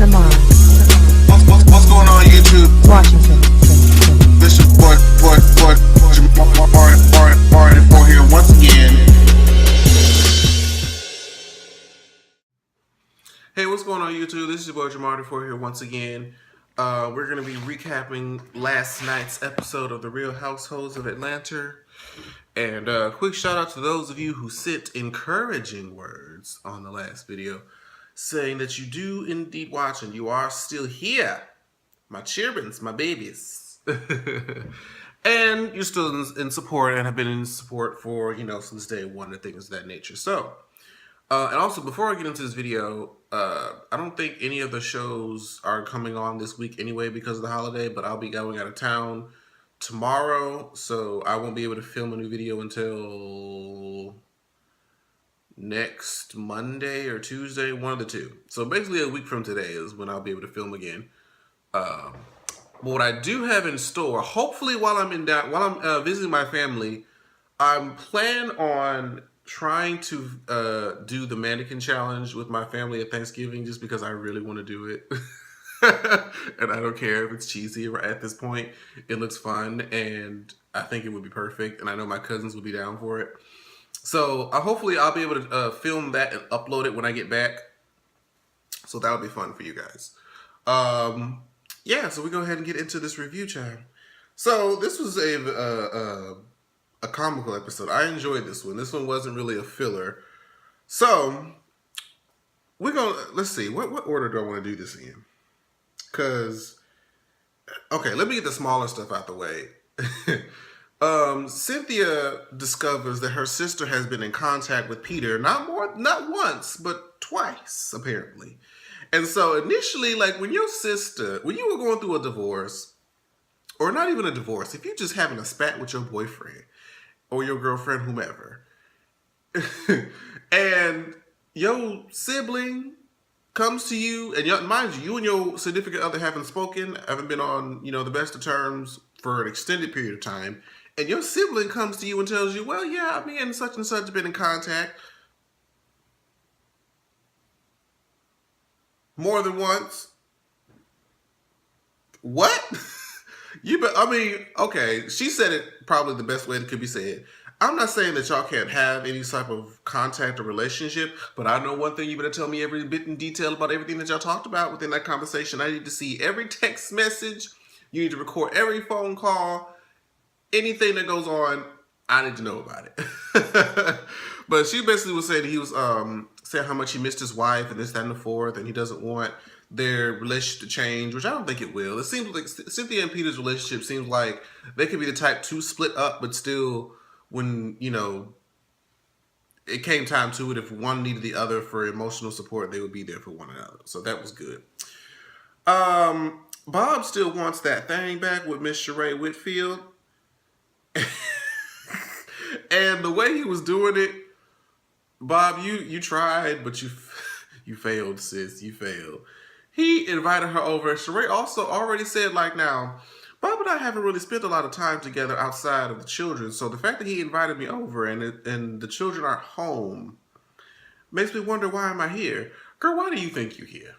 What's going on YouTube? Washington. This is boy for here once again. Hey, what's going on YouTube? This is your boy Jamarty for here once again. We're going to be recapping last night's episode of The Real Housewives of Atlanta. And quick shout out to those of you who sent encouraging words on the last video, saying that you do indeed watch and you are still here. My cheerings, my babies. And you're still in support and have been in support for, since day one and things of that nature. So, and also before I get into this video, I don't think any of the shows are coming on this week anyway because of the holiday, but I'll be going out of town tomorrow, so I won't be able to film a new video until next Monday or Tuesday, one of the two. So basically a week from today is when I'll be able to film again. But what I do have in store, hopefully while I'm visiting my family, I'm planning on trying to do the mannequin challenge with my family at Thanksgiving, just because I really want to do it. And I don't care if it's cheesy at this point. It looks fun, and I think it would be perfect, and I know my cousins would be down for it. So hopefully I'll be able to film that and upload it when I get back. So that'll be fun for you guys. Yeah, so we go ahead and get into this review, child. So this was a comical episode. I enjoyed this one. This one wasn't really a filler. So let's see, what order do I want to do this in? Because, okay, let me get the smaller stuff out the way. Cynthia discovers that her sister has been in contact with Peter, not once, but twice, apparently. And so initially, like when you were going through a divorce, or not even a divorce, if you're just having a spat with your boyfriend or your girlfriend, whomever, and your sibling comes to you, and mind you and your significant other haven't been on, the best of terms for an extended period of time, and your sibling comes to you and tells you, well, yeah, me and such been in contact more than once. What? Okay, she said it probably the best way it could be said. I'm not saying that y'all can't have any type of contact or relationship, but I know one thing: you better tell me every bit in detail about everything that y'all talked about within that conversation. I need to see every text message. You need to record every phone call. Anything that goes on, I need to know about it. But she basically was saying that he was saying how much he missed his wife and this, that, and the fourth, and he doesn't want their relationship to change, which I don't think it will. It seems like Cynthia and Peter's relationship seems like they could be the type to split up, but still, when, it came time to it, if one needed the other for emotional support, they would be there for one another. So that was good. Bob still wants that thing back with Miss Sheree Whitfield. And the way he was doing it, Bob, you tried, but you failed, sis. You failed. He invited her over. Sheree also already said, now, Bob and I haven't really spent a lot of time together outside of the children. So the fact that he invited me over and the children aren't home makes me wonder, why am I here? Girl, why do you think you're here?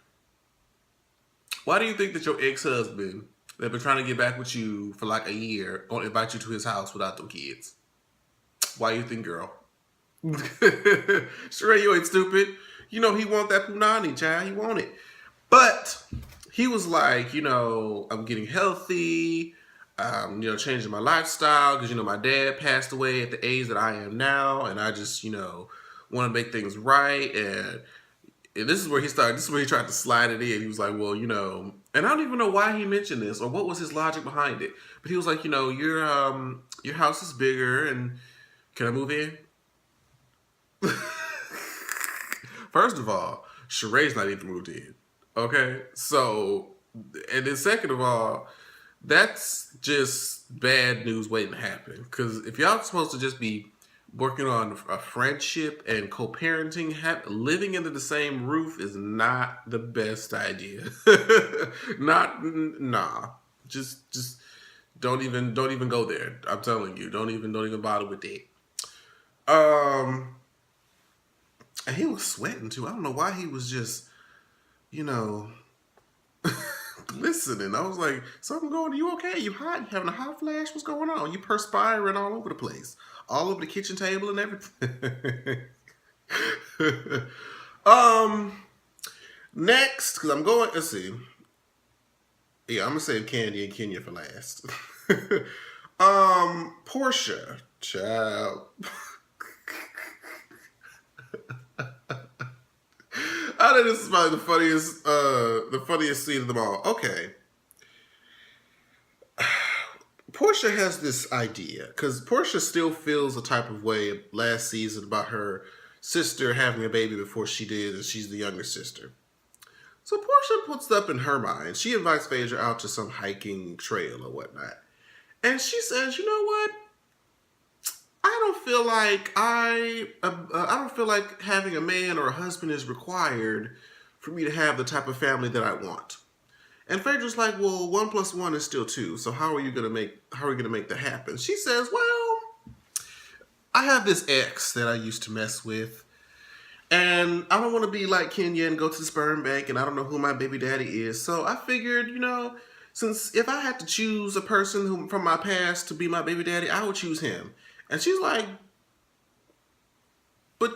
Why do you think that your ex-husband that been trying to get back with you for like a year won't invite you to his house without them kids? Why you think, girl? Sheree, you ain't stupid. He want that punani, child. He want it. But he was like, I'm getting healthy, changing my lifestyle because, my dad passed away at the age that I am now, and I just, want to make things right. And this is where he started. This is where he tried to slide it in. He was like, well, and I don't even know why he mentioned this or what was his logic behind it. But he was like, your house is bigger, and can I move in? First of all, Sheree's not even moved in. Okay, so, and then second of all, that's just bad news waiting to happen. Because if y'all supposed to just be working on a friendship and co-parenting, living under the same roof is not the best idea. Nah. Just don't even go there. I'm telling you, don't even bother with that. And he was sweating too. I don't know why he was just, Glistening. I was like, something going, you okay? You hot? You having a hot flash? What's going on? You perspiring all over the place. All over the kitchen table and everything. Next, because I'm going, let's see. Yeah, I'm gonna save Kandi and Kenya for last. Porsha, child. I think this is probably the funniest scene of them all. Okay. Porsha has this idea, because Porsha still feels a type of way last season about her sister having a baby before she did, and she's the younger sister. So Porsha puts up in her mind, she invites Phaedra out to some hiking trail or whatnot. And she says, you know what? I don't feel like having a man or a husband is required for me to have the type of family that I want. And Phaedra's like, well, 1 + 1 is still 2. So how are we gonna make that happen? She says, well, I have this ex that I used to mess with, and I don't want to be like Kenya and go to the sperm bank, and I don't know who my baby daddy is. So I figured, since if I had to choose a person from my past to be my baby daddy, I would choose him. And she's like, but,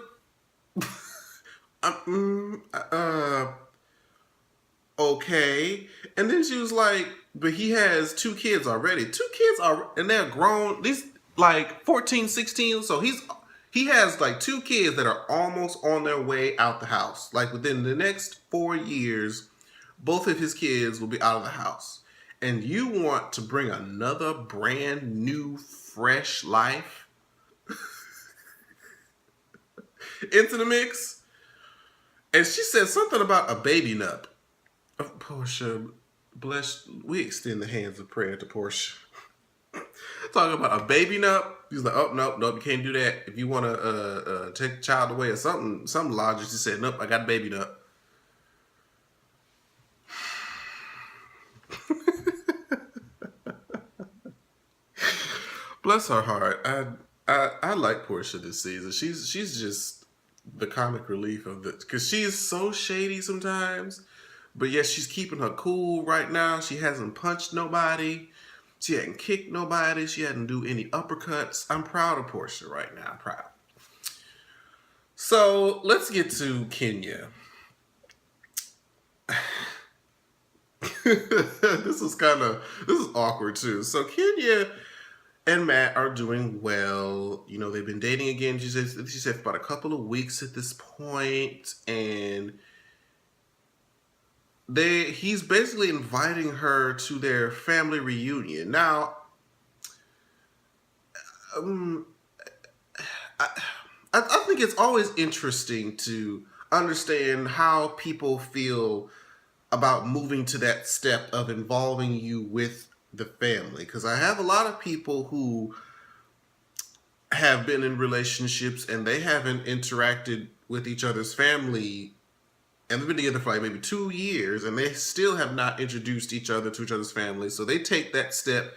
okay. And then she was like, but he has 2 kids already. 2 kids are, and they're grown. These like 14, 16. So he has like 2 kids that are almost on their way out the house. Like within the next 4 years, both of his kids will be out of the house. And you want to bring another brand new, fresh life into the mix? And she said something about a baby nut. Porsha, we extend the hands of prayer to Porsha. Talking about a baby nut. He's like, oh, nope, you can't do that. If you want to take the child away or something logic, she said, nope, I got a baby nut. Bless her heart. I like Porsha this season. She's just the comic relief of it, because she is so shady sometimes, but yes, she's keeping her cool right now. She hasn't punched nobody. She hadn't kicked nobody. She hadn't do any uppercuts. I'm proud of Porsha right now. I'm proud. So let's get to Kenya. This is awkward too. So Kenya and Matt are doing well. They've been dating again. She said for about a couple of weeks at this point, and he's basically inviting her to their family reunion. Now, I think it's always interesting to understand how people feel about moving to that step of involving you with the family, because I have a lot of people who have been in relationships and they haven't interacted with each other's family, and they've been together for like maybe 2 years, and they still have not introduced each other to each other's family. So they take that step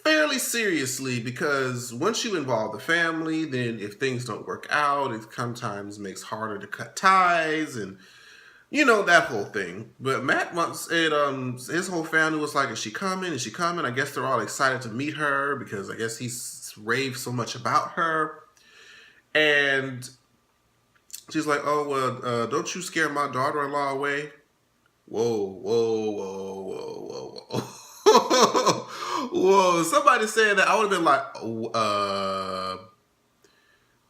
fairly seriously, because once you involve the family, then if things don't work out, it sometimes makes harder to cut ties and that whole thing. But Matt once said his whole family was like, is she coming? Is she coming? I guess they're all excited to meet her, because I guess he's raved so much about her. And she's like, oh, well, don't you scare my daughter-in-law away. Whoa. Whoa. Somebody said that, I would have been like,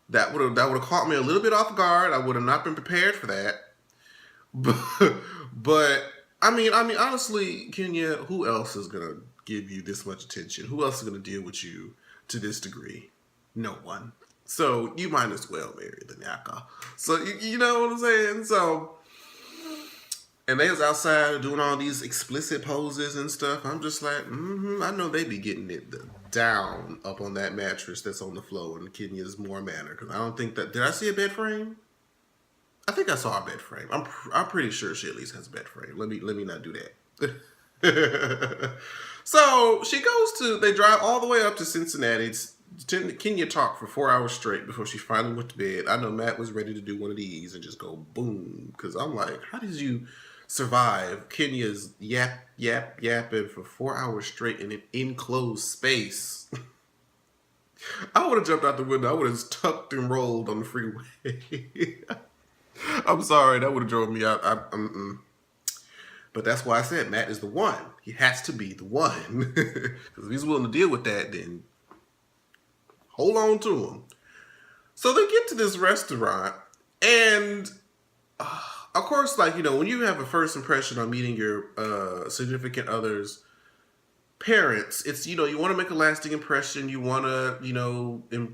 that would have caught me a little bit off guard. I would have not been prepared for that. But I mean, honestly, Kenya, who else is gonna give you this much attention? Who else is gonna deal with you to this degree? No one. So you might as well marry the Nyaka. So you know what I'm saying? So, and they was outside doing all these explicit poses and stuff. I'm just like, I know they be getting it down up on that mattress that's on the floor in Kenya's more manner. Because I don't think that, did I see a bed frame? I think I saw a bed frame. I'm pretty sure she at least has a bed frame. Let me not do that. So they drive all the way up to Cincinnati. Kenya talked for 4 hours straight before she finally went to bed. I know Matt was ready to do one of these and just go boom. Because I'm like, how did you survive Kenya's yapping for 4 hours straight in an enclosed space. I would have jumped out the window. I would have tucked and rolled on the freeway. I'm sorry, that would have drove me out. But that's why I said Matt is the one. He has to be the one. Because if he's willing to deal with that, then hold on to him. So they get to this restaurant, and of course, like, when you have a first impression on meeting your significant other's parents, it's, you want to make a lasting impression. You want to,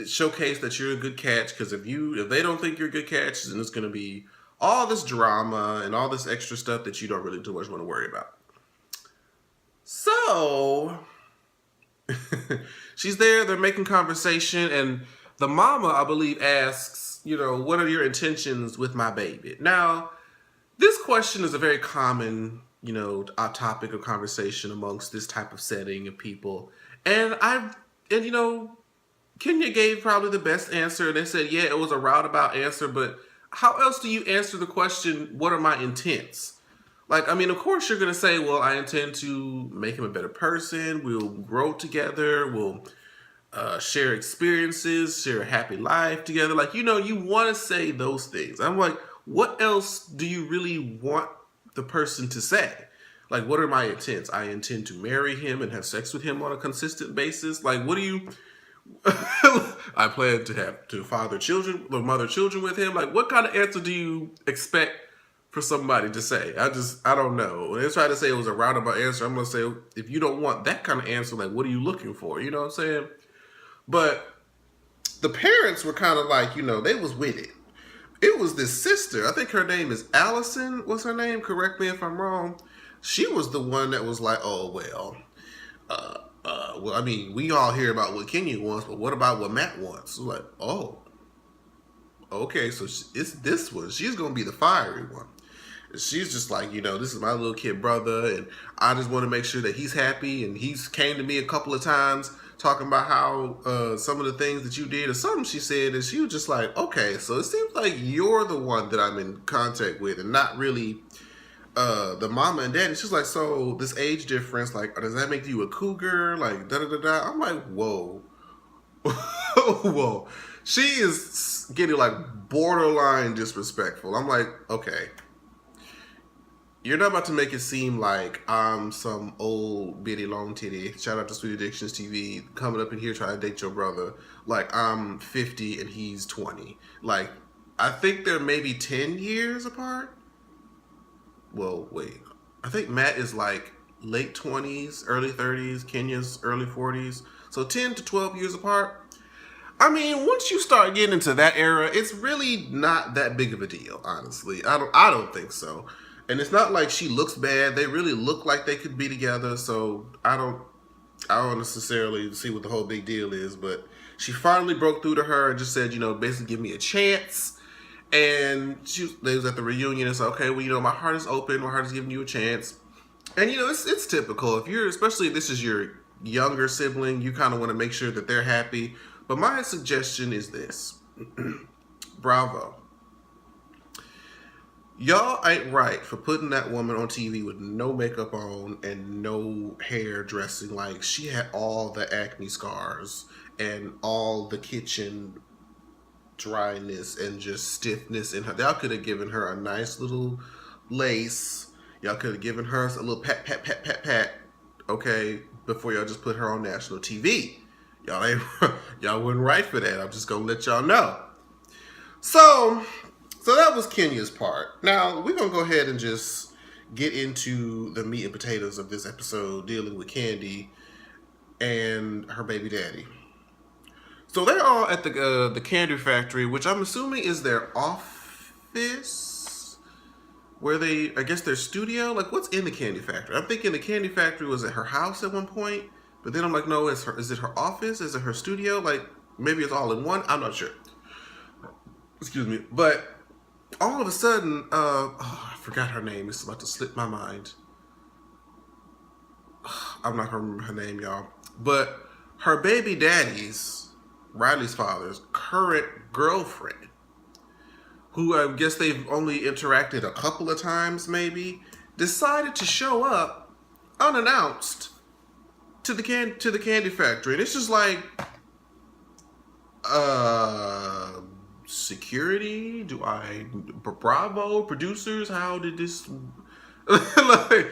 showcase that you're a good catch, because if they don't think you're a good catch, then it's going to be all this drama and all this extra stuff that you don't really too much want to worry about. So she's there, they're making conversation, and the mama, I believe, asks, what are your intentions with my baby? Now, this question is a very common, topic of conversation amongst this type of setting of people. And Kenya gave probably the best answer. They said, yeah, it was a roundabout answer, but how else do you answer the question, what are my intents? Like, of course you're going to say, well, I intend to make him a better person. We'll grow together. We'll share experiences, share a happy life together. Like, you want to say those things. I'm like, what else do you really want the person to say? Like, what are my intents? I intend to marry him and have sex with him on a consistent basis. Like, what do you... I plan to father children or mother children with him. Like, what kind of answer do you expect for somebody to say? I don't know. When they try to say it was a roundabout answer, I'm going to say, if you don't want that kind of answer, like, what are you looking for? You know what I'm saying? But the parents were kind of like, they was with it. It was this sister. I think her name is Allison. What's her name? Correct me if I'm wrong. She was the one that was like, oh, well, we all hear about what Kenya wants, but what about what Matt wants? Like, oh, okay, so it's this one. She's going to be the fiery one. And she's just like, this is my little kid brother, and I just want to make sure that he's happy. And he's came to me a couple of times talking about how some of the things that you did or something she said, and she was just like, okay, so it seems like you're the one that I'm in contact with and not really the mama and daddy. She's like, so this age difference, like, does that make you a cougar? Like, da-da-da-da. I'm like, whoa. Whoa. She is getting like borderline disrespectful. I'm like, okay. You're not about to make it seem like I'm some old bitty long titty, shout out to Sweet Addictions TV, coming up in here trying to date your brother. Like, I'm 50 and he's 20. Like, I think they're maybe 10 years apart. Well, wait. I think Matt is like late 20s, early 30s. Kenya's early 40s. So 10 to 12 years apart. Once you start getting into that era, it's really not that big of a deal, honestly. I don't think so. And it's not like she looks bad. They really look like they could be together. So I don't necessarily see what the whole big deal is. But she finally broke through to her and just said, basically give me a chance. And they was at the reunion and said, okay, well, my heart is open. My heart is giving you a chance. And, it's typical. Especially if this is your younger sibling, you kind of want to make sure that they're happy. But my suggestion is this. Bravo. Y'all ain't right for putting that woman on TV with no makeup on and no hair dressing. Like, she had all the acne scars and all the kitchen dryness and just stiffness in her. Y'all could have given her a nice little lace. Y'all could have given her a little pat, okay, before y'all just put her on national TV. Y'all wasn't right for that. I'm just gonna let y'all know. So that was Kenya's part. Now we're gonna go ahead and just get into the meat and potatoes of this episode, dealing with Kandi and her baby daddy. So they're all at the candy factory, which I'm assuming is their office, where I guess their studio. Like, what's in the candy factory? I'm thinking the candy factory was at her house at one point, but then I'm like, no, is it her office? Is it her studio? Like, maybe it's all in one. I'm not sure. Excuse me. But all of a sudden, I forgot her name. It's about to slip my mind. I'm not gonna remember her name, y'all. But her baby daddy's, Riley's father's current girlfriend, who I guess they've only interacted a couple of times maybe, decided to show up unannounced to the candy factory. And it's just like, security? Bravo producers? How did this? Like,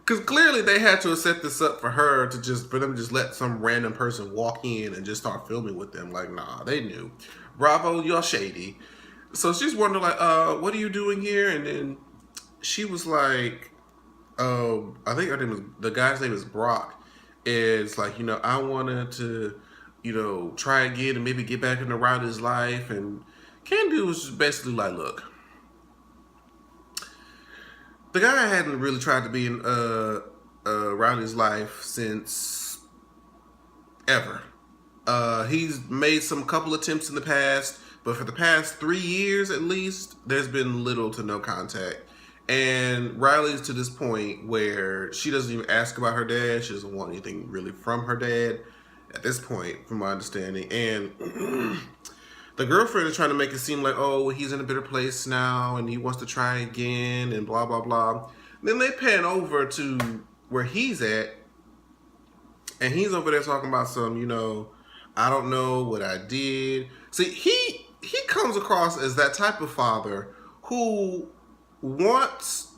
because clearly they had to have set this up for them to just let some random person walk in and just start filming with them. Like, nah, they knew. Bravo, y'all shady. So she's wondering, like, what are you doing here? And then she was like, I think the guy's name is Brock. It's like, I wanted to, try again and maybe get back in the route of his life. And Kandi was just basically like, look, the guy hadn't really tried to be in around his life since ever. He's made some couple attempts in the past, but for the past 3 years at least, there's been little to no contact. And Riley's to this point where she doesn't even ask about her dad. She doesn't want anything really from her dad at this point, from my understanding. And the girlfriend is trying to make it seem like, oh, he's in a better place now and he wants to try again and blah, blah, blah. Then they pan over to where he's at, and he's over there talking about some, I don't know what I did. See, he comes across as that type of father who wants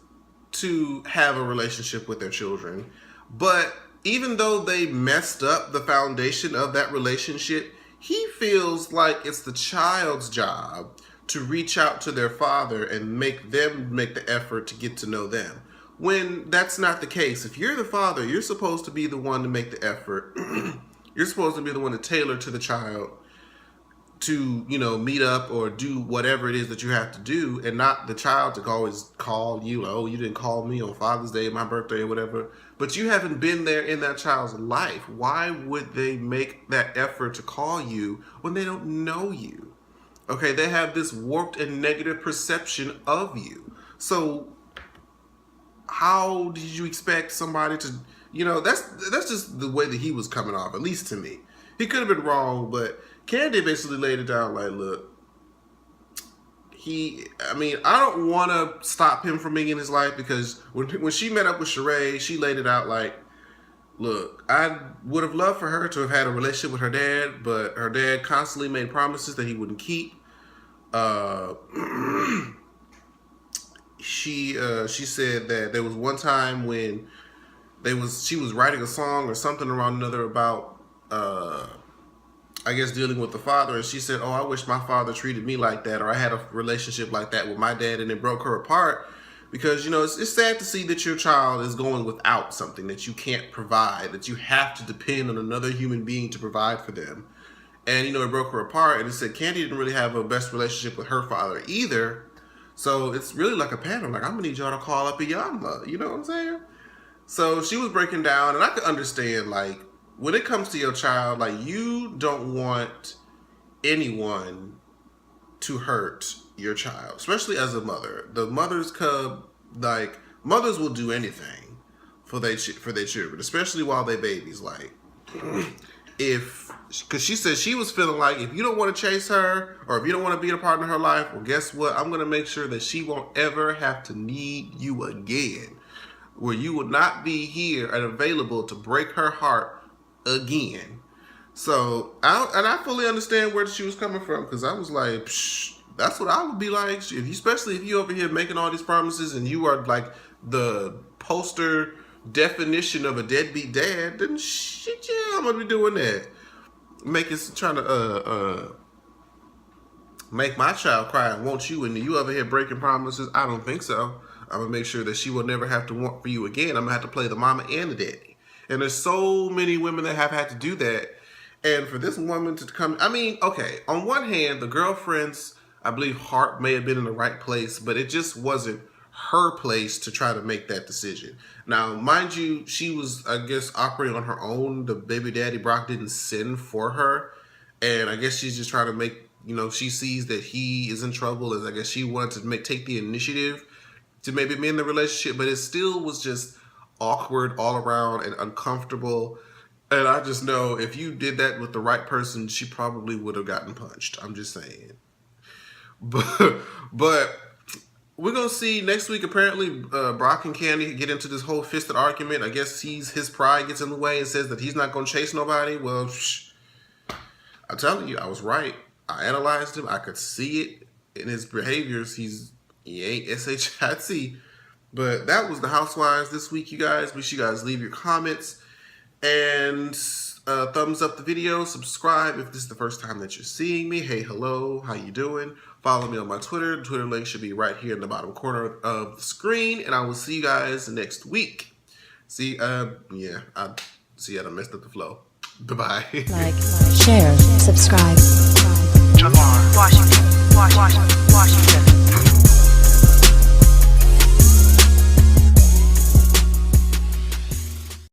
to have a relationship with their children, but even though they messed up the foundation of that relationship, he feels like it's the child's job to reach out to their father and make them make the effort to get to know them. When that's not the case. If you're the father, you're supposed to be the one to make the effort. You're supposed to be the one to tailor to the child to, meet up or do whatever it is that you have to do, and not the child to always call you, oh, you didn't call me on Father's Day, my birthday, or whatever. But you haven't been there in that child's life. Why would they make that effort to call you when they don't know you? Okay, they have this warped and negative perception of you. So how did you expect somebody to, that's just the way that he was coming off, at least to me. He could have been wrong, but Kandi basically laid it down like, look, I don't want to stop him from being in his life, because when she met up with Sheree, she laid it out like, look, I would have loved for her to have had a relationship with her dad, but her dad constantly made promises that he wouldn't keep. She said that there was one time when she was writing a song or something around another about I guess dealing with the father, and she said, oh, I wish my father treated me like that, or I had a relationship like that with my dad, and it broke her apart, because it's sad to see that your child is going without something that you can't provide, that you have to depend on another human being to provide for them. And it broke her apart, and it said Kandi didn't really have a best relationship with her father either. So it's really like a pattern. Like, I'm gonna need y'all to call up Iyanla. You know what I'm saying? So she was breaking down, and I could understand, like, when it comes to your child, like, you don't want anyone to hurt your child, especially as a mother. The mother's cub, like, mothers will do anything for their children, especially while they're babies. Like, because she said she was feeling like, if you don't want to chase her, or if you don't want to be a part of her life, well, guess what? I'm going to make sure that she won't ever have to need you again, where you will not be here and available to break her heart again. So I fully understand where she was coming from, because I was like, psh, that's what I would be like, especially if you over here making all these promises and you are like the poster definition of a deadbeat dad. Then shit, yeah, I'm gonna be doing that, trying to make my child cry and want you, and you over here breaking promises. I don't think so. I'm gonna make sure that she will never have to want for you again. I'm gonna have to play the mama and the daddy. And there's so many women that have had to do that. And for this woman to come, okay, on one hand, the girlfriend's, I believe, heart may have been in the right place, but it just wasn't her place to try to make that decision. Now, mind you, she was, I guess, operating on her own. The baby daddy, Brock, didn't send for her. And I guess she's just trying to make, she sees that he is in trouble, and I guess she wanted to take the initiative to maybe be in the relationship, but it still was just awkward all around and uncomfortable. And I just know if you did that with the right person, she probably would have gotten punched. I'm just saying. but we're gonna see next week. Apparently, Brock and Kandi get into this whole fisted argument. I guess his pride gets in the way and says that he's not gonna chase nobody. Well, I'm telling you, I was right. I analyzed him. I could see it in his behaviors. He ain't shit. But that was the Housewives this week, you guys. Make sure you guys leave your comments and thumbs up the video. Subscribe if this is the first time that you're seeing me. Hey, hello, how you doing? Follow me on my Twitter. The Twitter link should be right here in the bottom corner of the screen. And I will see you guys next week. See, I messed up the flow. Bye-bye. Like, share, subscribe. Washington.